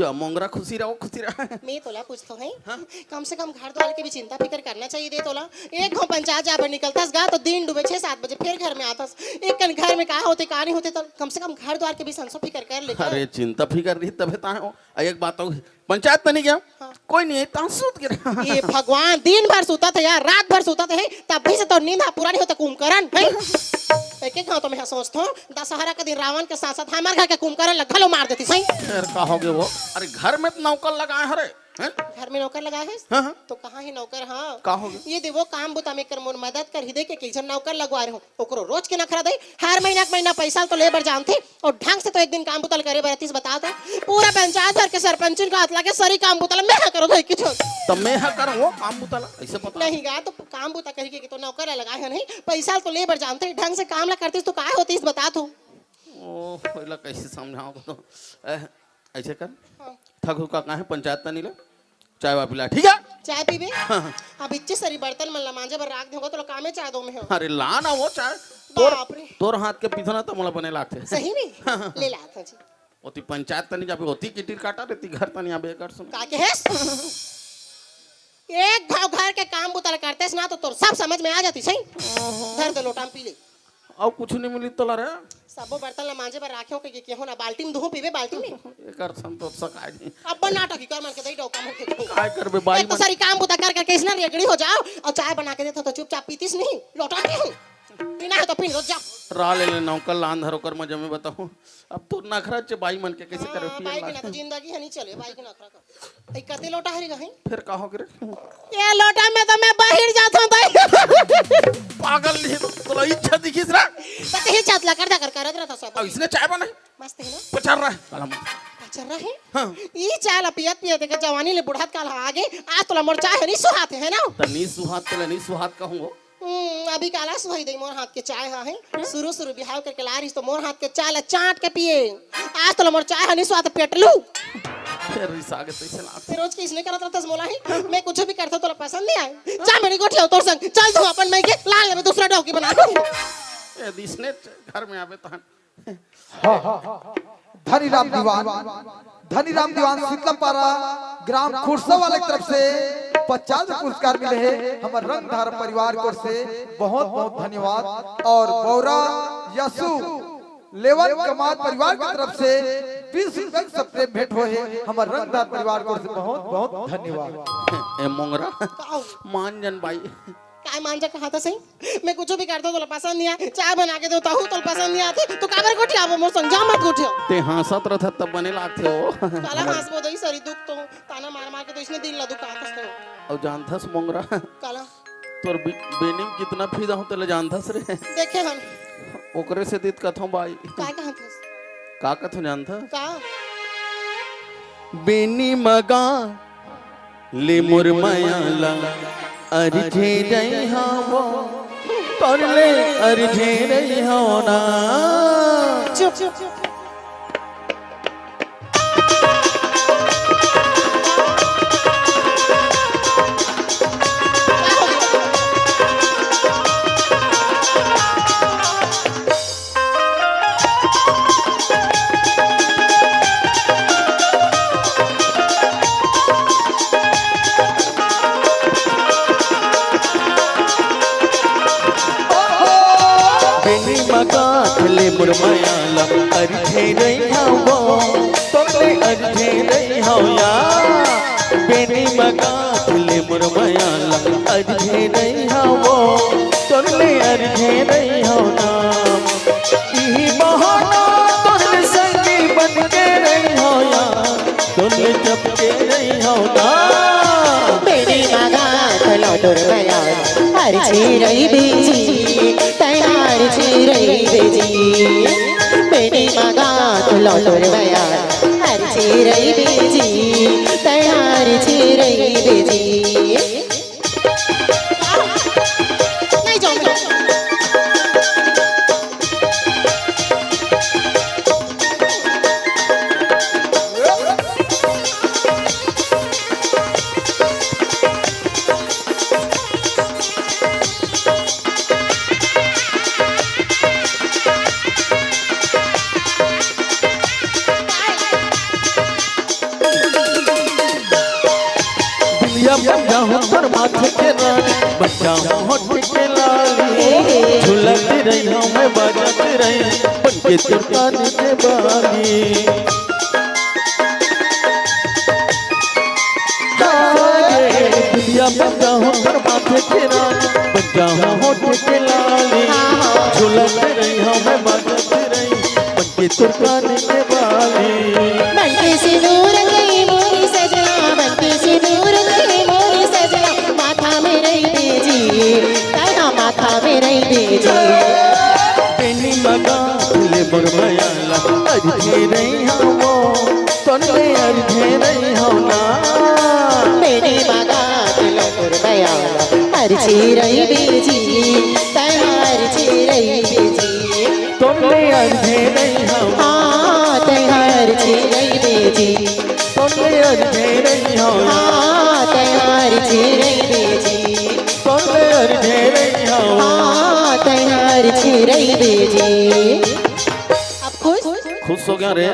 या मोंगरा खुशी रहो खुशी रहो। मैं तोला पूछता हूँ हाँ? कम से कम घर द्वार की भी चिंता फिक्र करना चाहिए दे तोला। एक घो पंचायत जा निकलतास गा तो दिन डूबे 6-7 बजे फिर घर में आतास। एक कन घर में कहा होते कहा नहीं होते तो कम से कम घर द्वार के भी संसो फिक्र कर ले। अरे चिंता फिकर रही तबे ता हो। एक बात हो पंचायत तो नहीं गया। हाँ। कोई नहीं ता सूत गिरा। ये भगवान दिन भर सोता था यार रात भर सोता था तब भी से तो नींद पूरा नहीं होता कुंभकर्ण भाई। एक हाँ तो मैं सोचता हूँ दशहरा के दिन रावण के साथ साथ हमारे घर के कुंभकर्ण लग घलो मार देती सही। फिर कहोगे वो अरे घर में तो नौकर लगाए हरे हैं? घर में नौकर लगा है हाँ, हाँ। तो कहाँ है नौकर। हाँ कहोगे ये देखो काम बुता में कर मोर मदद कर ही दे के किजन नौकर लगवा रहे हो ओकरो रोज के नखरा दे हर महीना के महीना पैसा तो लेबर जानते और ढंग से तो एक दिन काम बुतल करे बरतीस बता दे पूरा पंचायत भर के सरपंच का हाथ लगे सरी काम बुतल मैं करो भाई किछ तो मैं कर वो काम बुतला ऐसे पता नहीं गा तो काम बुता करके तो नौकर लगा है नहीं पैसा तो लेबर जानते ढंग से काम ला करतीस तो काय होतीस बता तू। ओ पहला कैसे समझाओ तो ऐसे कर हाँ। थकू का कहाँ है पंचायत नहीं ले चाय वा पिला ठीक है चाय पीबे अब इच्छे सरी बर्तन मन ला मांजे बर राख देगा तो कामे चाय दो में हो। अरे ला ना वो चाय बाप रे तोर हाथ के पीछे तो मोला बने लागते सही में ले ला था जी होती पंचायत तनी जाबे होती किटिर काटा रहती घर तनी आबे कर सुन का के है एक भाव घर के काम बुतल करते ना तो तोर सब समझ में आ जाती सही। धर दे लोटा में पी ले अब कुछ नहीं मिली तो ला रे सबो बर्तन ला मांजे बर राखियो के हो ना बाल्टी में दुहो पीबे बाल्टी में एकर संतोष सकाय नहीं अब नाटक ही कर मन के दई डो काम होके काय करबे बाई तो सारी काम बुता कर करके इसना रेगड़ी हो जाओ और चाय बना के देता तो चुपचाप पीतीस नहीं लोटा में हूं पीना है तो पी लो जा रा ले नौकर लान धरो कर मजे में बताऊं अब तो नखरा चे बाई मन के कैसे करे बाई के ना तो जिंदगी है नहीं चले बाई के नखरा का ए कते लोटा हरी गई फिर कहो रे ये लोटा में तो मैं बाहर जाता हूं पागल नहीं तो इच्छा दिखिस रा पता है चातला कर रहता सब अब इसने चाय बनाई मस्त है ना पचर रहा है कलम चल रहा है हां ई चाय ला पियत पियत के जवानी ले बुढ़ात काल आगे आज तो मोर चाय नहीं सुहाते है ना तनी सुहात तो नहीं सुहात कहूंगो अभी काला सुहाई दे मोर हाथ के चाय है शुरू बिहाव करके ला रही तो मोर हाथ के चाय ला चाट के पिए आज तो मोर चाय नहीं स्वाद पेटलू फिर रिसा के तैसे लाग फिर रोज किसने करत रहता मोला ही मैं कुछ भी करता तो पसंद नहीं आए जा मेरी गोठी तोर संग चल तू अपन मैं के ला ले दूसरा डौकी बना दो ए दिसने घर में आवे तहन धनीराम दीवान शीतलपारा ग्राम खुरसा वाले की तरफ से 50 पुरस्कार मिले हैं हमारे रंगधार परिवार को से बहुत बहुत धन्यवाद। और गौरा यसु लेवन कमाल परिवार की तरफ से 20 रुपए सबसे भेंट हुए हैं हमारे रंगधार परिवार को से बहुत बहुत धन्यवाद। ए मोंगरा मान जन बाई काय मांजा कहा था सही मैं कुछ भी करता तो पसंद नहीं आए चाय बना के देता हूं तो पसंद नहीं आती तो काबर गोठी आवो मोर संग जा मत गोठी ते हंसत रहत तब बने लागथे हो काला हंसबो दई सरी दुख तो ताना मार मार के तो इसने दिल ला दुखा कसते और जानथस मोंगरा काला तोर बेनिम कितना फीदा हो तले जानथस रे देखे हम ओकरे से दित कथो बाई काय कहा था का कथो जानथा का बेनी मगा ले मुरमयाला अरझे रही हो कर ले अरझे रही हो ना चुप ले मुरमयाला अरझे रही हो तोले अरझे रही हो या बेनी मगा ले मुरमयाला अरझे रही हो तोले अरझे रही हो ना ई बहाना तोले संगी बन के रही हो या तोले चपके रही हो ना बेनी मगा खलो मुरमयाला अरझे रही बेजी तैयार छी रही बेजी बेनी मगा खलो मुरमयाला अरझे रही बेजी तैयार छी रही बेजी नहीं जाऊंगा हूँ पर माथे के रानी बच्चा हूँ होठ के लाली झुलत रही हूँ मैं बाजत रही बन के तोर कान के बाली दुनिया बच्चा हूँ पर माथे के रानी बच्चा हूँ होठ के लाली झुलत रही हूँ मैं बाजत रही बन के तोर कान के बाली बनके सिंदूर गई मोरी सजना बनके सिंदूर गई मोरी सजना माथा में रही बेजी ताया माथा में रही बेजी बेनी मगा ले बरमायाला अरझे रही हूँ तोने अरझे रही हूँ ना बेनी मगा दिल बयाला हरची रही बेजी ताया हरची रही बेजी तोने अरझे रही हूँ हाँ ताया हरची रही बेजी तोने अरझे रही हूँ हाँ ताया हरची रही बेजी तोने अरझे रही हूँ हाँ ताया हरची रही बेजी अब खुश खुश हो गया रे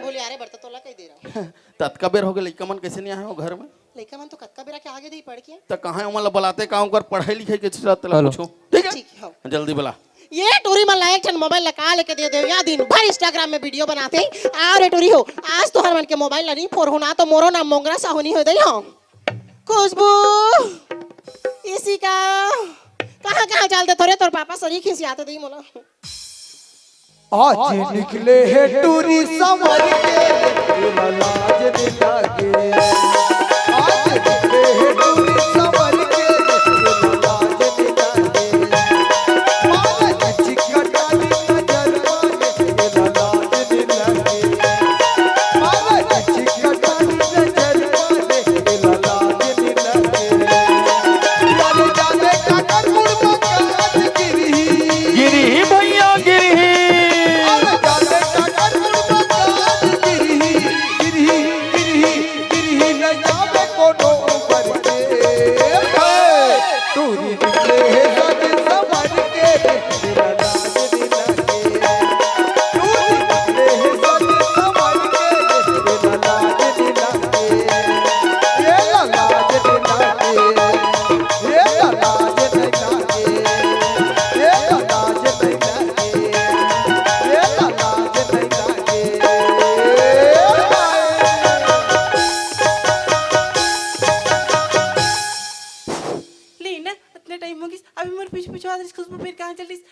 बोले अरे बर्ता तोला कही दे रहा हूँ तत्का बेर हो गया लइका मन कैसे नहीं आए हो घर में लड़का मन तो कत्का बेरा के आगे दी पढ़ के तो कहाँ मतलब बुलाते काम कर पढ़ाई लिखाई के चलते पूछो ठीक है ठीक है हाँ। जल्दी बुला ये टूरी मन लायक छन मोबाइल लगा लेके दे दे या दिन भर इंस्टाग्राम में वीडियो बनाते अरे टूरी हो आज तो हर मन के मोबाइल नहीं फोर होना तो मोरो नाम मोंगरा साहुनी हो दई हो खुशबू इसी का कहाँ चलते थोड़े तोर पापा सरी खिसियाते दई मोला आज निकले है टूरी समर के तेरा लाज नहीं लागे आज निकले है टूरी समर के तेरा लाज नहीं लागे माला चिकटानी नजर मारे तेरा लाज नहीं लागे माला चिकटानी नजर मारे तेरा लाज नहीं लागे यार जाने का कर मुर्दा काज गिरी गिरी भैया गिरी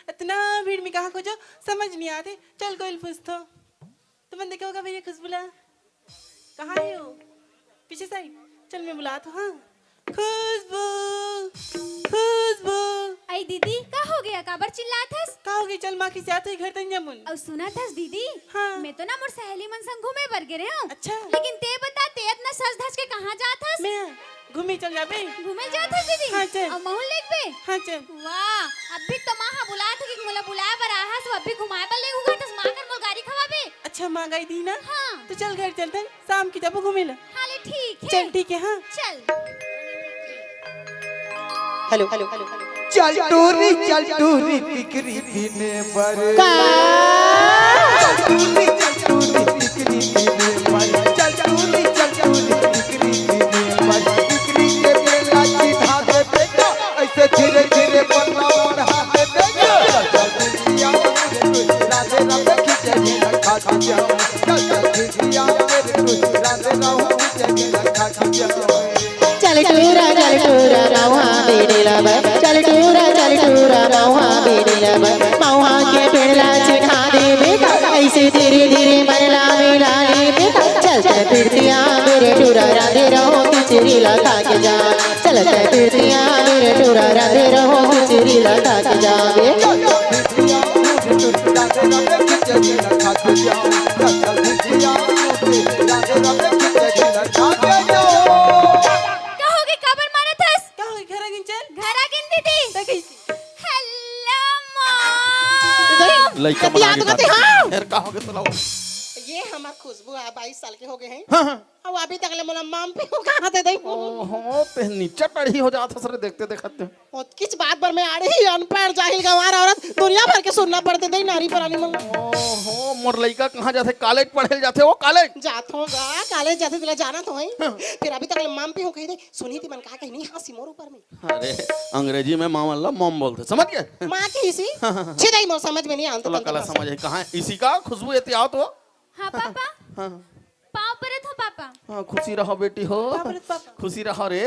इतना भीड़ में कहाँ खोजो समझ नहीं आते चल कोई पूछ तो तुमने देखा होगा मेरी खुशबुला कहाँ है वो पीछे साइड चल मैं बुला तो हाँ खुशबू खुशबू आई दीदी का हो गया काबर चिल्लात हस का हो गई चल माँ की जात हुई घर तक जमुन और सुना थस दीदी हाँ। मैं तो ना मोर सहेली मन संग घूमे बर गे रे हूं अच्छा। लेकिन ते बता ते इतना सज धज के कहां जात हस मैं घूमी चल जाबे घूमे जात हस दीदी हाँ, चल। और महल लेक पे हाँ चल वाह अभी तो मां बुला थे कि मोला बुलाए बर आहा सो अभी घुमाए बर ले उगा तस मां कर मोल गाड़ी खवाबे अच्छा माँ गई थी ना हाँ। तो चल घर चलते हैं शाम की जब घूमे ला हाले ठीक है चल ठीक है हाँ चल हेलो हेलो हेलो चल टूरी टिकरी पीने पर चल टूरी टिकरी पीने पर चल टूरी टिकरी पीने पर टिकरी के बेला चिढ़ा दे बेटा ऐसे धीरे धीरे बनना मन हाथ बेटा चल दिया राधे राधे खींचे रखा खींचा चल दिया मेरे कुछ राधे राधे खींचे रखा खींचा चल टूरा रावा बेड़ी लब चल टूरा रावा बेड़ी लब मौहा के पेड़ला चिढ़ा दे बेटा ऐसे धीरे धीरे मरला मिला ले बेटा चलते फिरतिया मेरे टूरा राधे रहो किचरी लगा के जा चलते फिरतिया मेरे टूरा राधे रहो किचरी लगा के जा लइका कति याद करते हाँ फिर का हो गया तो लाओ ये ये हमार खुशबू है 22 साल के हो गए हैं हाँ हाँ अब अभी तक ले मोला माम पे हो कहां दे दई ओहो ते नीचे टड़ी हो जात सरे देखते देखते और किस बात पर मैं आड़े ही अनपढ़ जाहिल गंवार औरत दुनिया भर के सुनना पड़ते दई नारी परानी मन ओहो मोर लइका कहां जाथे कॉलेज पढ़े जाथे वो कॉलेज जात होगा कॉलेज जाते तुला जाना तो है फिर अभी तक ले माम पे हो कही दे सुनी थी मन कहा कहीं नहीं हंसी मोर ऊपर में अरे अंग्रेजी में माँ वाला मॉम बोलते समझ गए मां की इसी छिदाई मोर समझ में नहीं तो आता कला समझ है कहाँ है इसी का खुशबू एती आओ तो हाँ पापा हाँ पाँव परत हो पापा हाँ खुशी रहो बेटी हो पापा। खुशी रहो रे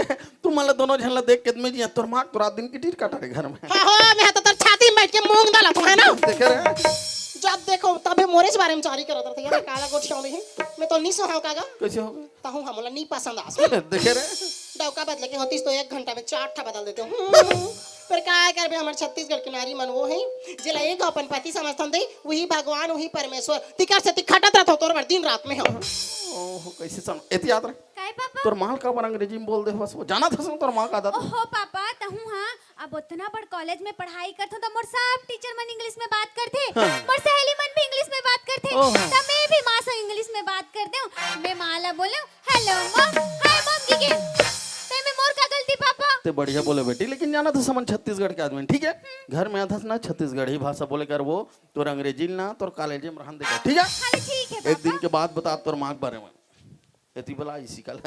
तू मला दोनों झल्ला देख के में जी तोर माँ तो रात दिन की टीट काटा रे घर में हां हो मैं तो तर छाती में बैठ के मूंग डाला तो है ना देखे रे जब देखो तबे मोरे के बारे में चारी करत रहते यार काला गोठिया में मैं तो नहीं सोहाव कागा कैसे हो गए ताहू हमला नहीं पसंद आस देखे रे डौका बदले के होतीस तो 1 घंटा में 4 ठा बदल देते हूं पर काय करबे हमर छत्तीसगढ़ की नारी मन वो है जेला एक अपन पति समझथन दे वही भगवान वही परमेश्वर तिकर से तिखटत रहत तोर बर दिन रात में हो ओहो कैसे सुन एती याद रे काय पापा तोर माँ का अंग्रेजी में बोल दे बस वो जाना था तोर माँ का आदत ओहो पापा तहू हाँ अब उतना बड़ कॉलेज में पढ़ाई करते हो तो मोर सब टीचर मन इंग्लिश में बात करते मोर सहेली मन भी इंग्लिश में बात करते ओहो। तो मैं भी माँ से इंग्लिश में बात करते हूँ मैं माँ ला बोलूं हेलो मॉम हाय मॉम की के ते में मोर का गलती पापा ते बढ़िया बोले बेटी लेकिन जाना था समझ छत्तीसगढ़ के आदमी ठीक है घर में आधा ना छत्तीसगढ़ी भाषा बोले कर वो तोर अंग्रेजी ना तोर कॉलेज में रहन दे ठीक है हाँ ठीक है एक दिन के बाद बता तोर माँ के बारे में एती बोला इसी कल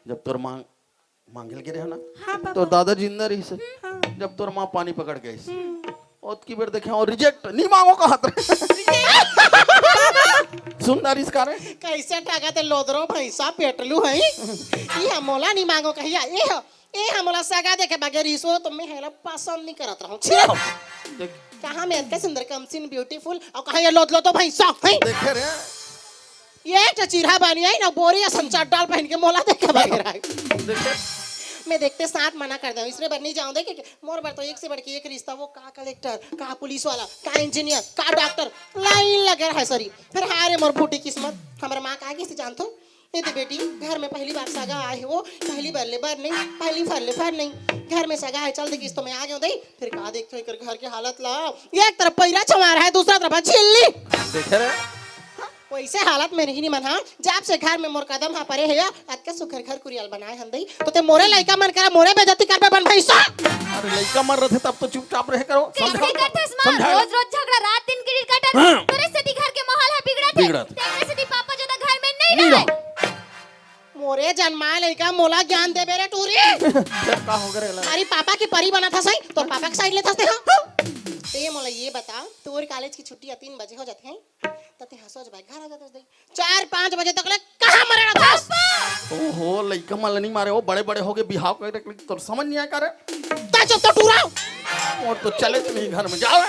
जब तोर माँ मांगल गिरे हो ना तो दादा जिंदा रही से जब तोर माँ पानी पकड़ गई और की बेर देखे और रिजेक्ट नहीं मांगो का हाथ सुंदर इसका रे कैसे टाका ते लोदरो भैंसा पेटलू है ई हमोला नहीं मांगो कहिया ए हमोला सगा देखे बगैर इसो तो मैं हेला पसंद नहीं करत रहूं छी देख कहां मैं इतने सुंदर कमसिन ब्यूटीफुल और कहां ये लोदलो तो भैंसा है देखे रे ये चचीरा बनी आई ना बोरी संचार डाल पहन के मोला देखे बगैर आई देखे मैं देखते साथ मना कर दूं इसने बर नहीं जाऊं दे कि मोर बर तो एक से बढ़ के एक रिश्ता वो का कलेक्टर का पुलिस वाला का इंजीनियर का डॉक्टर लाइन लगे है सरी फिर हारे मोर फूटी किस्मत हमारे माँ का आगे से जानतो ये तो बेटी घर में पहली बार सगा आए हो पहली बार ले बार नहीं पहली बार ले बार नहीं घर में सगा है चल दे किस तो मैं आ गया दई फिर का देखते कर घर की हालत ला एक तरफ पैरा चमार है दूसरा तरफ झिल्ली देखे रे वैसे हालत में नहीं मन हां जब से घर में मोर कदम हा परे है अत के सुखर घर कुरियल बनाए हम दई तो ते मोरे लइका मन करा मोरे बेइज्जती करबे बन भैसा अरे लड़का मर रहे थे तब तो चुपचाप रहे करो कैसे करथस माँ समझाओ। रोज रोज झगड़ा रात दिन की कटत हाँ। तेरे से घर के माहौल है बिगड़त बिगड़त। तेरे से पापा जो घर में नहीं नहीं रहे रहो मोरे जन्मा लइका मोला ज्ञान दे बेरे टूरी फिर का हो गया अरे पापा की परी बना था सही तो पापा की साइड लेता थे हां तो ये मोला ये बता तोर कॉलेज की छुट्टी 3 बजे हो जाते हैं तते हंसोज भाई घर आ जाते दे 4-5 बजे तक ले कहां मरे रहा था ओहो लड़का मल नहीं मारे वो बड़े बड़े हो गए बिहाव कर तो समझ नहीं आया करे ता चुप तो टूरा और तो चले तो नहीं घर में जाओ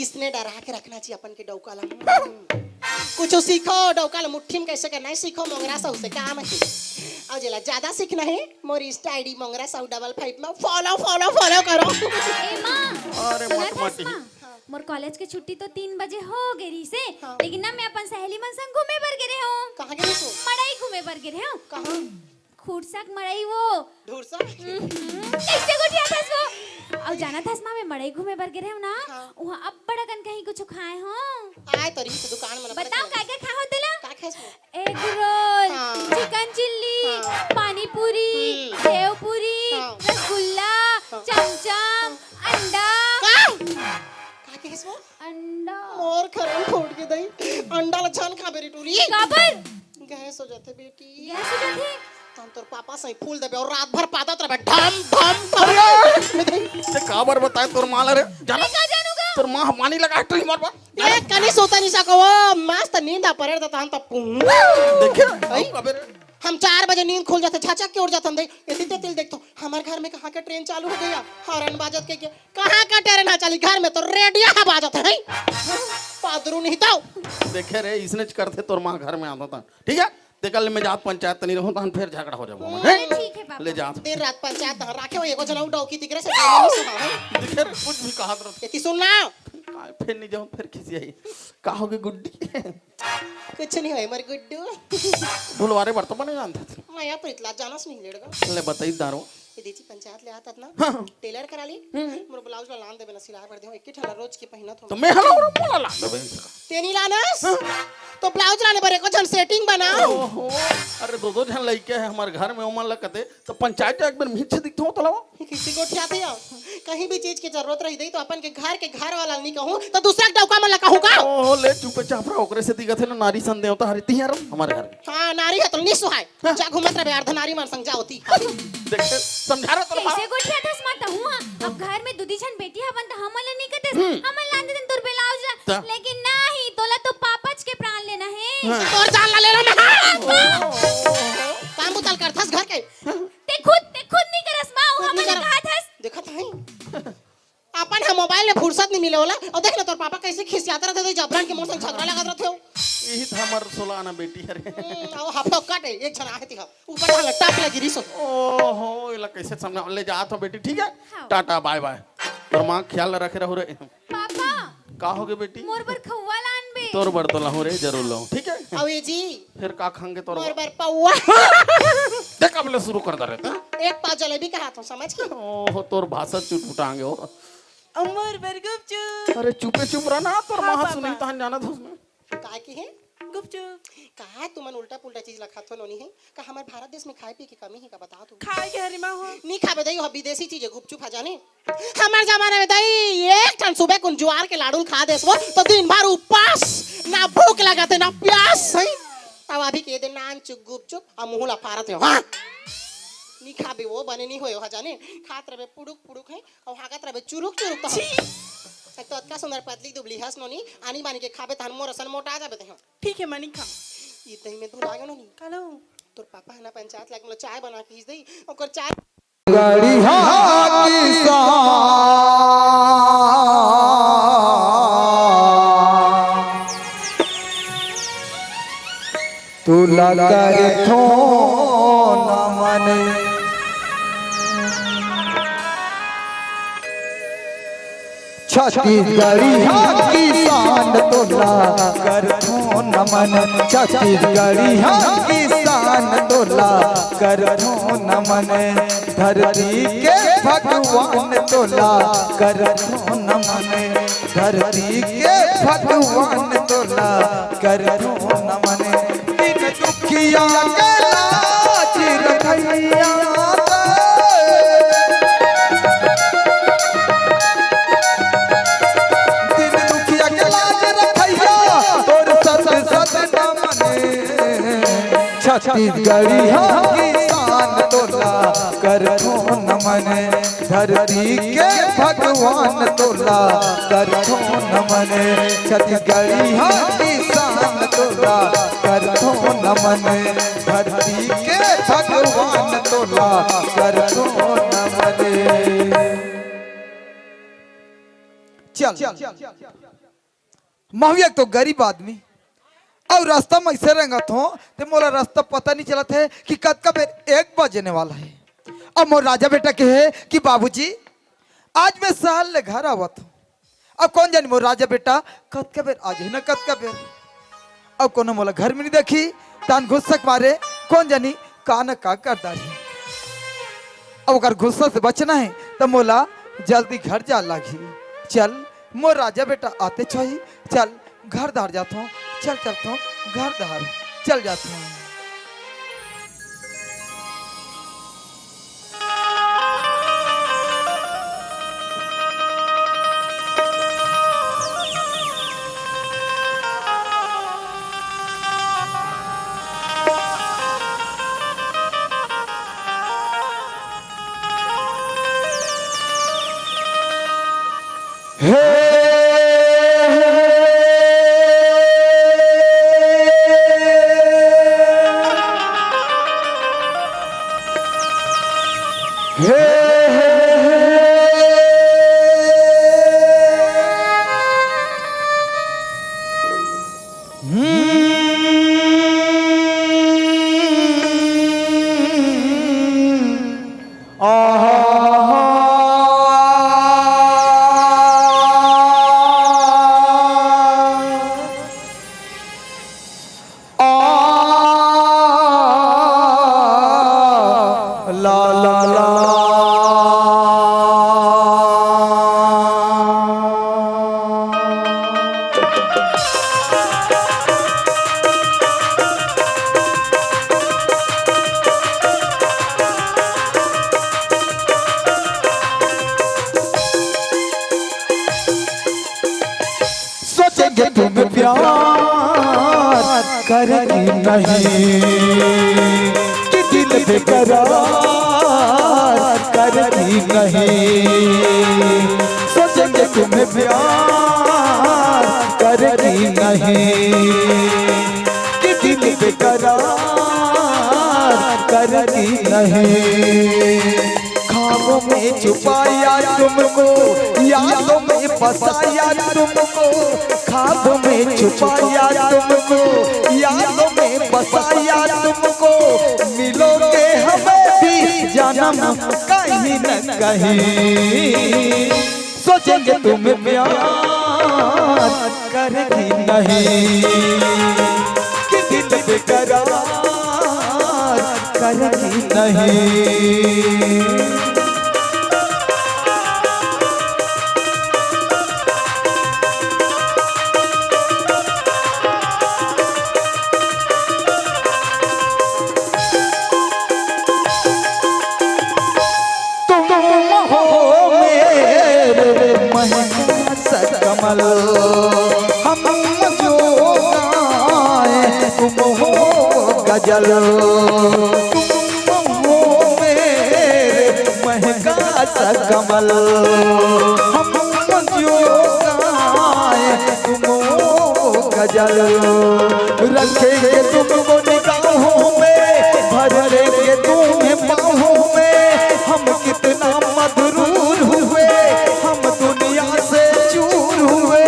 इसने डरा के रखना चाहिए अपन के डौकाला कुछ सीखो डौकाला मुट्ठी में कैसे करना है सीखो मोंगरा साहू से काम है और जेला ज्यादा सीखना है मोर इंस्टा आईडी मोंगरा साहू 55 में फॉलो करो ए माँ अरे सुना मत था मत माँ मोर कॉलेज की छुट्टी तो 3 बजे हो गई से हाँ। लेकिन ना मैं अपन सहेली मन संग घूमे बर गिरे हूँ कहां गए सो मड़ई घूमे बर गिरे हूँ कहां खूरसक मड़ई वो ढूर सा कैसे गुटिया था वो अब जाना था मैं मड़ई घूमे बर गिरे हूँ ना हाँ। वहाँ अब बड़ा कन कहीं कुछ खाए हो आए तो रही दुकान में बताओ क्या क्या खाओ दिला का खाए सो एग रोल हाँ। चिकन चिल्ली हाँ। पानी पूरी सेव पूरी हाँ। रसगुल्ला चमचम अंडा का के सो अंडा मोर खरन फोड़ के दई अंडा ल छन खा बेरी टूरी काबर गैस हो जाते बेटी गैस हो जाती हम तोर पापा सही फूल देबे और रात भर पादत रहे ढम ढम कर ते काबर बताए तोर माल रे जाना मैं का जानूगा तोर माँ पानी लगा ट्री मार बा एक कनी सोता नहीं सको वो मस्त नींद आ पड़े तो हम तो देखे आई? कबे हम 4 बजे नींद खुल जाते छाछक के उड़ जाते हम दे इतनी तेल देख तो हमारे घर में कहाँ का ट्रेन चालू हो गया हॉर्न बाजत के कहाँ का ट्रेन ना चली घर में तो रेडियो हा बाजत है पादरू नहीं तो देखे रे इसने करते तोर माँ घर में आता था ठीक है ते कल में जात पंचायत नहीं रहूं तो फिर झगड़ा हो जाबो ठीक है पापा ले जात देर रात पंचायत राखे हो एगो जनाऊ डौकी तिकरे से नहीं सुना देखे रे कुछ भी कहा तरह इतनी सुनना काय फिर नहीं जाऊं फिर किसी आई कहोगे गुड्डी कुछ नहीं होए मर गुड्डू बुलवारे बर्तन बने जानते थे मैं यहाँ पर इतला जाना नहीं लेड़गा ले बताई दारो विदेशी पंचायत ले आतात ना हाँ। टेलर करा ली मोर ब्लाउज ला लान देबे ना सिलाई कर दे एक ठला रोज के पहिनत तो हो मैं हला और बोला ला दबे तेनी लानस तो ब्लाउज लाने बरे को जन सेटिंग बनाओ ओहो अरे दो जन लइके है हमारे घर में ओमन लगते तो पंचायत एक बार मीठ से दिखतो तलावा किसी को ठियाते हो कहीं भी चीज की जरूरत रही दई तो अपन के घर वाला नहीं कहूं तो दूसरा के डौका मन ला कहूं का ओहो ले चुपे चापरा ओकरे से दिखत है ना नारी सन देवता हरी तिहार हमारे घर में हां नारी है तो निसुहाय जा घुमत रहे अर्ध नारी मन संग जाओती देखते समझा रहा तलवा कैसे गोठिया दस माता हुआ अब घर में दुधी छन बेटी हवन त हमला नहीं कते हमल लांदे दिन तुर ब्लाउज ता? लेकिन नहीं तोला तो पापच के प्राण लेना है तोर जान ला ले लो मैं काम बुतल करथस घर के ते खुद नहीं करस माऊ हमला कहा थस देखत हई अपन हम मोबाइल में फुर्सत नहीं मिले होला और देख ले तोर पापा कैसे खिसियात रहते थे जबरन के मोर संग झगड़ा लगत रहते हो यही था हमार सोलाना बेटी हरे आओ हफो काटे एक जन आती है ऊपर वाला टाप लगी रिसो ओहो इला कैसे समझा ले जा तो बेटी ठीक है टाटा बाय बाय और मां ख्याल रखे रहो रे पापा का होगे बेटी मोर बर खौवा लान बे तोर बर तो लाहौर रे जरूर लाऊं ठीक है आओ ये जी फिर का खाएंगे तोर मोर बर पौवा देख अब ले शुरू कर दे रे एक पाव जलेबी का हाथ हो समझ के ओहो तोर भाषा चुटपुटांगे हो अमर बर गुपचुप अरे चुपे चुप रहना तोर हाँ, मां पापा। सुनी तहन जाना था उसमें का की है गुपचुप का तुमन उल्टा पुल्टा चीज लखात हो नोनी है का हमारे भारत देश में खाए पी की कमी है का बता तू खाए के हरी माँ हो नहीं खाबे दई हो विदेशी चीज गुपचुप आ जाने हमारे जमाने में दई एक टन सुबह कुन ज्वार के लाडू खा देस वो तो दिन भर उपास ना भूख लगाते ना प्यास है अब अभी के दिन नान चुप गुपचुप आ मुहला फारत हो हां नहीं खाबे वो बने नहीं होयो हा जाने खात रहे पुड़ुक है और हागत रहे चुरुक चुरुक तो एक तो अतका सुंदर पतली दुबली हस नोनी आनी बानी के खाबे तहन मोर असन मोटा जाबे ते ठीक है मनी खा ई दही में धुला गयो नोनी कालो तोर पापा है ना पंचायत लाग मतलब चाय बना के खींच दई ओकर चाय गाड़ी तू लगा थो न मन छत्तीसगढ़ी किसान तोला कर थो नमन छत्तीसगढ़ी किसान तोला कर थो नमन धरती के भगवान तोला कर थो नमन धरती के भगवान तोला कर थो नमन दिन दुखिया के लाज रखैया छत्तीसगढ़ी किसान तोला कर थो नमन धरती के भगवान तोला कर थो नमन छत्तीसगढ़ी किसान तोला कर थो नमन धरती के भगवान तोला कर थो नमन चल महविया तो गरीब आदमी और रास्ता में ऐसे रंगत हो तो मोला रास्ता पता नहीं चलत है कि कद का बेर 1 बजने वाला है। अब मोर राजा बेटा के है कि बाबूजी आज मैं साल ले घर आवत हूँ। अब कौन जानी मोर राजा बेटा कद का बेर आज है ना कद का बेर अब कोनो मोला घर में नहीं देखी तान गुस्सा मारे कौन जानी का न का कर दारी अब अगर गुस्सा से बचना है तो मोला जल्दी घर जा लागी। चल मोर राजा बेटा आते छोही चल घर धार जाता हूँ चल चलता हूँ घर धार चल जाता हूँ। नहीं कि दिल बेकरार करती नहीं सोचेंगे तुम्हें प्यार करती नहीं कि दिल बेकरार करती नहीं ख्वाबों में छुपाया तुमको यादों में फंसाया तुमको ख्वाबों में छुपाया तुमको यादों में फंसाया तुमको मिलोगे हमें भी जन्म कहीं न कहीं सोचेंगे तुम्हें प्यार करेगी नहीं कि दिल बेकरार करेगी नहीं कमल हम जो गाए तुम हो गजल तुम हो मेरे महंगा सा कमल हम जो गाए तुम हो गजल रखेंगे तुमको निगाहों में भर लेंगे तुम्हें बाहों में हम कितना मधुर हुए हम दुनिया से चूर हुए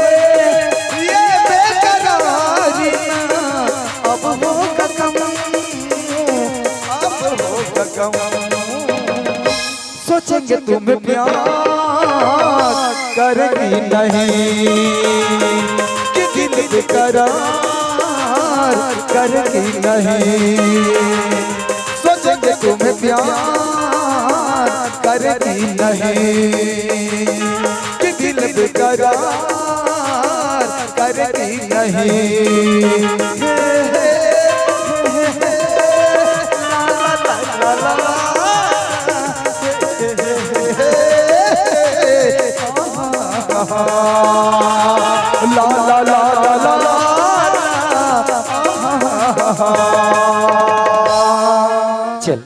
ये बेकरारी अब होगा कम अब होगा कम सोचेंगे तुम्हें प्यार करेगी नहीं कि दिल बेकरार करेगी नहीं सोचेंगे तुम्हें प्यार करेगी नहीं कि दिल बेकरार करेगी नहीं ला ला ला ला ला ला चल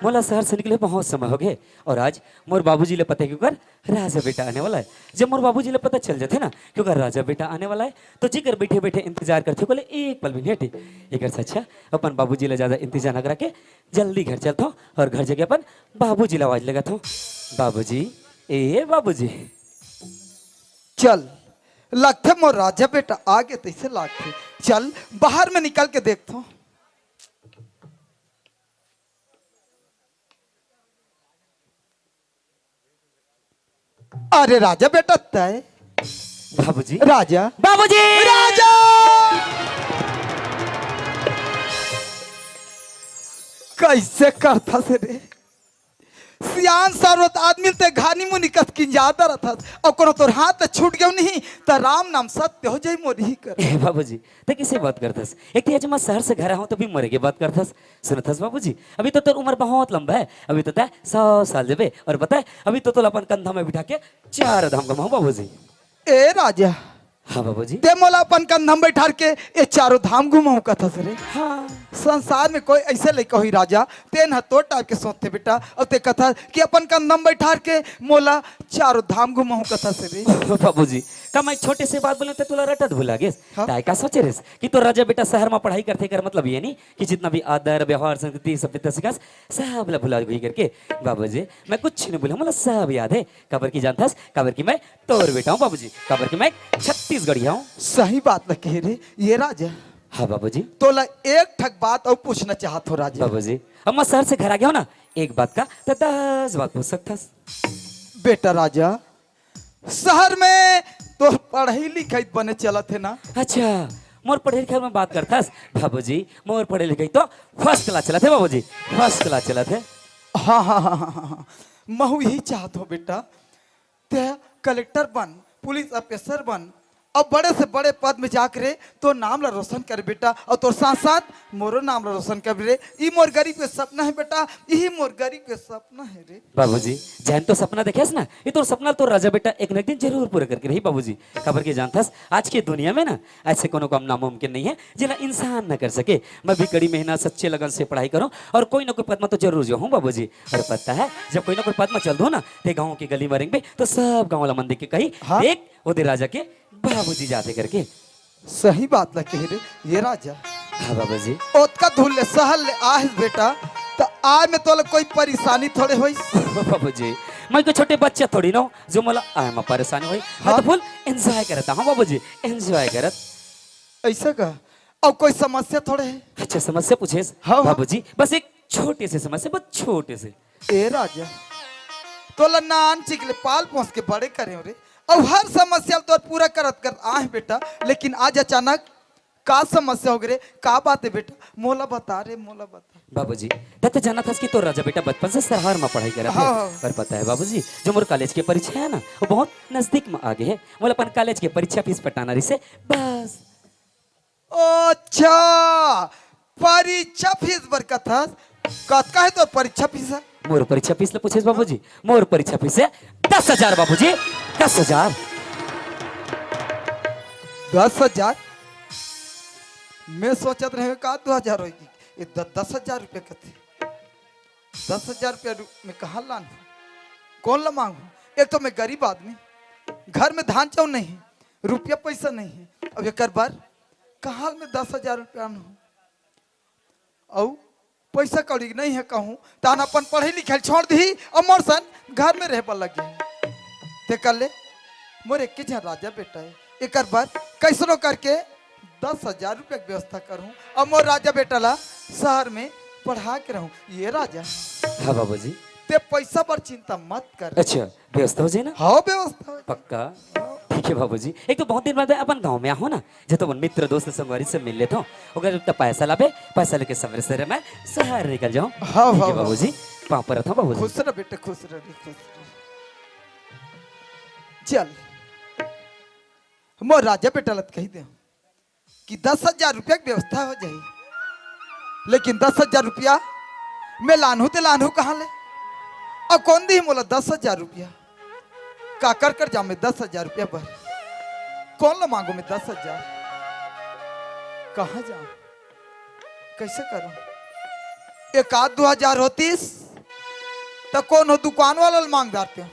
मोला शहर से निकले बहुत समय हो गए और आज मोर बाबूजी ले पता क्यों कर राजा बेटा आने वाला है। जब मोर बाबूजी ले पता चल जाते ना क्यों कर राजा बेटा आने वाला है तो जिकर बैठे बैठे इंतजार करते बोले एक पल भी नहीं हटे एक अच्छा अपन बाबूजी ले ज्यादा इंतजार न करा के जल्दी घर चलता हूँ और घर जगह अपन बाबूजी ले आवाज लगाता हूँ बाबूजी ए बाबूजी। चल लगते मोर राजा बेटा आगे तैसे लागते चल बाहर में निकल के देखता हूँ अरे राजा बेटा तय बाबूजी राजा बाबूजी राजा कैसे करता से रे सियान सर्वत आदमी ते घानी मुनि कस की ज्यादा रहता और कोनो तोर हाथ छूट गयो नहीं त राम नाम सत्य हो जाई मोरी कर ए बाबूजी तो किसे बात करथस एक तो आज मैं शहर से घर आऊं तो भी मरे के बात करथस सुनथस बाबूजी अभी तो तोर उम्र बहुत लंबा है अभी तो तय 100 साल जेबे और पता है अभी तो तोला अपन कंधा में बिठा के 4 धाम कमाऊं बाबूजी। ए राजा हाँ बाबूजी ते मोला अपन कंधम बैठार के ये चारों धाम घुमाऊं कथा से रे हाँ संसार में कोई ऐसे लेके हुई राजा तेन तो टाइप के सोचते बेटा और ते कथा कि अपन कंधम बैठार के मोला चारों धाम घुमाऊं कथा से रे बाबूजी का मैं छोटे से बात बोले तो तुला रटत भुला गेस हाँ? ताई का सोचे रेस कि तो राजा बेटा शहर में पढ़ाई करते कर मतलब ये नहीं कि जितना भी आदर व्यवहार संस्कृति सभ्यता सिखास सब ला भुला गई करके बाबूजी मैं कुछ नहीं बोला मतलब सब याद है कबर की जानथस कबर की मैं तोर बेटा हूँ बाबूजी कबर की मैं छत्तीसगढ़िया हूँ। सही बात न कह रे ये राजा हाँ बाबूजी तोला एक ठक बात और पूछना चाहत हो राजा बाबूजी अब मैं शहर से घर आ गया हूँ ना एक बात का तो 10 बात पूछ सकता बेटा राजा शहर में तो पढ़ाई लिखाई बने चलत है ना अच्छा मोर पढ़े लिखे में बात करथस बाबूजी मोर पढ़े लिखे तो फर्स्ट क्लास चला थे बाबूजी फर्स्ट क्लास चला थे। हाँ हाँ हाँ हाँ हाँ महू यही चाहत हो बेटा ते कलेक्टर बन पुलिस ऑफिसर बन अब बड़े से बड़े पद में जाकर तो नाम ला रोशन कर बेटा, और तो साथ साथ मोरो नाम ला रोशन कर रे। ई मोर गरीब के सपना है बेटा, यही मोर गरीब के सपना है रे। बाबूजी जैन तो सपना देखेस ना, ये तो सपना तो राजा बेटा एक न एक दिन जरूर पूरा करके रही बाबूजी। खबर के जानथस आज की दुनिया में ना ऐसे कोनो काम नामुमकिन नहीं है जिन्हें इंसान न कर सके। मैं भी कड़ी मेहनत सच्चे लगन से पढ़ाई करूं और कोई ना कोई पद में तो जरूर जो हूँ बाबूजी। और पता है जब कोई ना कोई पद में चल दो ना ते गाँव की गली में रेंगे तो सब गाँव वाला मंदिर के कही हाँ? एक ओदे राजा के बाबूजी जाते करके। सही बात ला कह रे ये राजा। हाँ बाबूजी। ओतका धुल ले सहल ले आहिस बेटा, तो आय में तो कोई परेशानी थोड़े होई। बाबूजी मैं कोई छोटे बच्चा थोड़ी ना हूं, जो मला आय में परेशानी हुई। मैं तो फुल एंजॉय करता हूँ बाबूजी, एंजॉय करत। ऐसा का अब कोई समस्या थोड़े है। अच्छा समस्या पूछे हाँ। बाबूजी, बस एक छोटे से समस्या, बहुत छोटे से। ए राजा तो नान चिकले पाल पोस के बड़े करे रे, और हर समस्या तो पूरा करत कर आह बेटा, लेकिन आज अचानक का समस्या हो गए, का बात है बेटा, मोला बता रे, मोला बता। बाबूजी तब तो जाना था कि तो राजा बेटा बचपन से शहर में पढ़ाई कर हाँ। और पता है बाबूजी जो मोर कॉलेज की परीक्षा है ना वो बहुत नजदीक में आगे है। मोला अपन कॉलेज की परीक्षा फीस पटाना रही से बस। अच्छा परीक्षा फीस बरकत है, कतका है तो परीक्षा फीस है? मोर परीक्षा फीस ले पूछे बाबूजी, मोर परीक्षा फीस है 10,000 बाबूजी, 10,000। 10,000? मैं सोचत रहे का 2,000 होगी, ये 10,000 रुपये कथे। 10,000 रुपये में कहाँ लान, कौन ला मांगू? एक तो मैं गरीब आदमी, घर में धान चाउर नहीं, रुपया पैसा नहीं है। अब एक बार कहाँ में 10,000 रुपया और पैसा कौड़ी नहीं है कहूँ तान अपन पढ़े लिखे छोड़ दी और मोर सन घर में रह लगे ते कर ले। मोर एक राजा बेटा है, एक बार कैसनो करके 10,000 रुपये की व्यवस्था करूँ और मोर राजा बेटा ला शहर में पढ़ा के रहूँ। ये राजा। हाँ बाबूजी। ते पैसा पर चिंता मत कर। अच्छा व्यवस्था हो जाए ना? हाँ व्यवस्था हो। पक्का ठीक है बाबूजी। एक तो बहुत दिन बाद अपन गांव में आओ ना, जब तो मित्र दोस्त संगवारी से मिल लेता हूँ, अगर तो पैसा लाभे, पैसा लेके सवेरे सवेरे मैं शहर निकल जाऊँ। हाँ ठीक हाँ है बाबूजी, पाँव पर रखता हूँ बाबूजी। खुश रह बेटे, खुश रह, खुश रह। चल मोर राजा बेटा लत कही दे कि 10,000 रुपया की व्यवस्था हो जाए, लेकिन 10,000 रुपया मैं लानू ते लानू कहाँ ले, और कौन दी मोला 10,000 रुपया का कर जाऊं मैं 10,000 रुपया पर, कौन ला मांगू मैं 10,000, कहाँ जाऊं, कैसे करूं? एक आध 2,000 होतीस तो कौन हो दुकान वाला मांग डालते हो,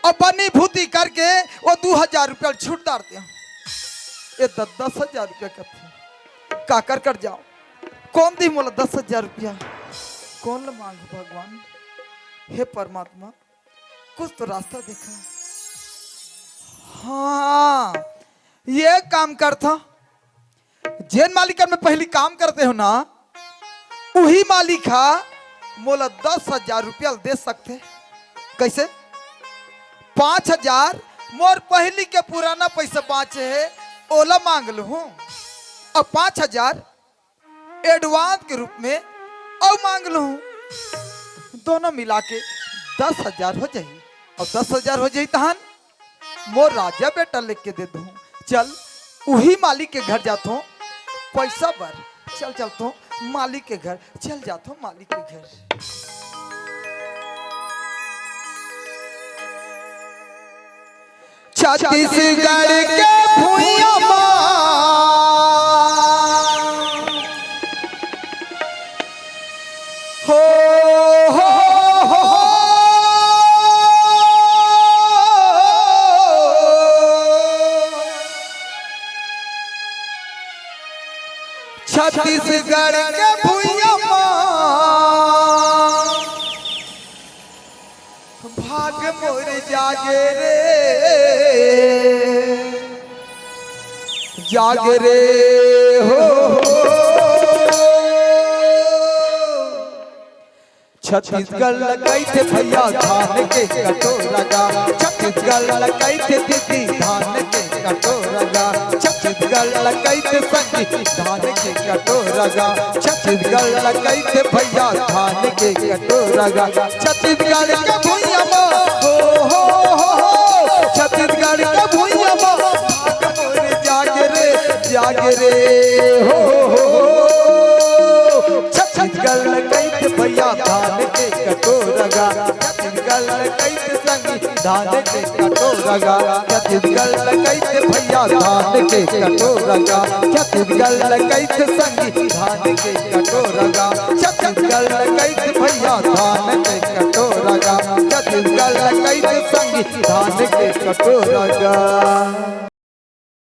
और बनी भूती करके वो 2,000 रुपया छूट डालते हो। ये 10,000 रुपया कथे का कर जाओ, कौन दी मोला 10,000 रुपया, कौन ला मांगू? भगवान हे परमात्मा कुछ तो रास्ता देखा। हाँ ये काम करता, जेन मालिक में पहली काम करते हो ना, वही मालिक मोला 10,000 रुपया दे सकते। कैसे? 5,000 मोर पहली के पुराना पैसा बाँचे है, ओला मांग लू हूँ, और 5,000 एडवांस के रूप में और मांग लू हूँ, दोनों मिला के 10,000 हो जाए, और 10,000 हो जाए तहन मोर राजा बेटा लेके दे दूँ। चल वही मालिक के घर जाता हूँ पैसा भर, चल चलता हूँ मालिक के घर, चल जाता हूँ मालिक के घर। छत्तीसगढ़ के भुइयां हो छत्तीसगढ़ के भुइयां भाग मोर जागे रे, जागे रे हो। छत्तीसगढ़ लगाई थे भैया धान के कटोरा गा, छत्तीसगढ़ लगाई थे दीदी धान के कटोरा गा, छत्तीसगढ़ लगाई थे संगी धान के कटोरा गा, छत्तीसगढ़ लगाई थे भैया धान के कटोरा गा। छत्तीसगढ़ के भुइयां हो, छत्तीसगढ़ के भुइयां भाग मोर आगे रे हो छत्तीसगढ़ कैसे भैया धान के कटोरगा छत्तीसगढ़ कैसे संगी धान के कटोरगा छत्तीसगढ़ कैसे भैया धान के कटोरगा छत्तीसगढ़ कैसे संगी धान के कटोरगा छत्तीसगढ़ कैसे भैया धान के कटोरगा छत्तीसगढ़ कैसे संगी धान के कटोरगा।